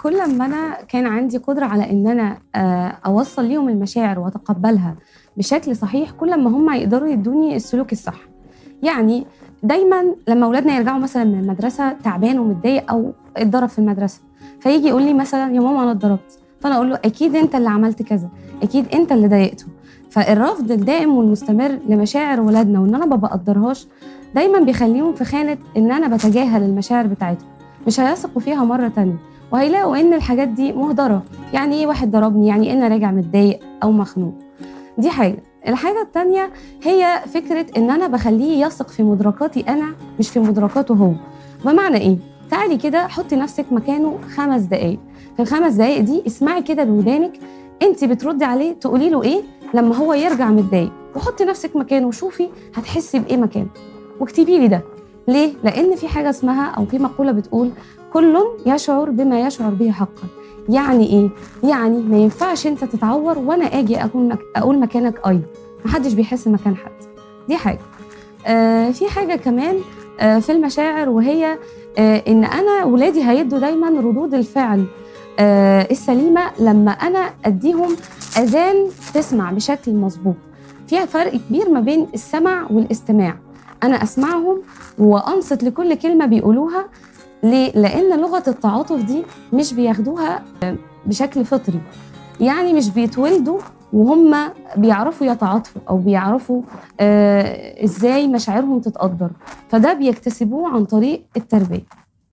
كل ما أنا كان عندي قدرة على إن أنا أوصّل ليهم المشاعر وأتقبّلها بشكل صحيح، كل ما هم يقدروا يدّوني السلوك الصح. يعني دايمًا لمّا ولادنا يرجعوا مثلًا من المدرسة تعبان ومتضايق أو اتضرب في المدرسة، فييجي يقول لي مثلًا: "يا ماما أنا اتضربت." فأنا أقول له: "أكيد أنت اللي عملت كذا، أكيد أنت اللي ضايقته." فالرفض الدائم والمستمر لمشاعر ولادنا وإن أنا ما باقدّرهاش، دايمًا بيخلّيهم في خانة إن أنا باتجاهل المشاعر بتاعتهم، مش هيثقوا فيها مرّة تانية، وهيلاقوا إن الحاجات دي مهدرة. يعني إيه واحد ضربني، يعني إيه أنا راجع متضايق أو مخنوق. دي حاجة. الحاجة التانية هي فكرة إن أنا باخلّيه يثق في مدركاتي أنا مش في مدركاته هو. بمعنى إيه؟ تعالي كده حُطّي نَفْسِك مكانه 5 دقايق، في ال5 دقايق دي اسمعي كده بودانِك أنتِ بتردّي عليه تقولي له إيه لمّا هو يرجع متضايق، وحُطّي نَفْسِك مكانه وشوفي هتحسّي بإيه مكانه، واكتبي لي ده. ليه؟ لإن في حاجة اسمها أو في مقولة بتقول: "كُلٌّ يشعر بما يشعر به حقًا." يعني إيه؟ يعني ما ينفعش أنت تتعوّر وأنا آجي أقول مكانك أي، ما حدّش بيحس مكان حد، دي حاجة. في حاجة كمان في المشاعر وهي إن أنا ولادي هيدّوا دايمًا ردود الفعل السليمة لمّا أنا أدّيهم أذان تسمع بشكل مضبوط. فيها فرق كبير ما بين السمع والاستماع، أنا أسمعهم وأنصت لكل كلمة بيقولوها. ليه؟ لإن لغة التعاطف دي مش بياخدوها بشكل فطري، يعني مش بيتولدوا وهُم بيعرفوا يتعاطفوا أو بيعرفوا إزاي مشاعرهم تتقدّر، فده بيكتسبوه عن طريق التربية.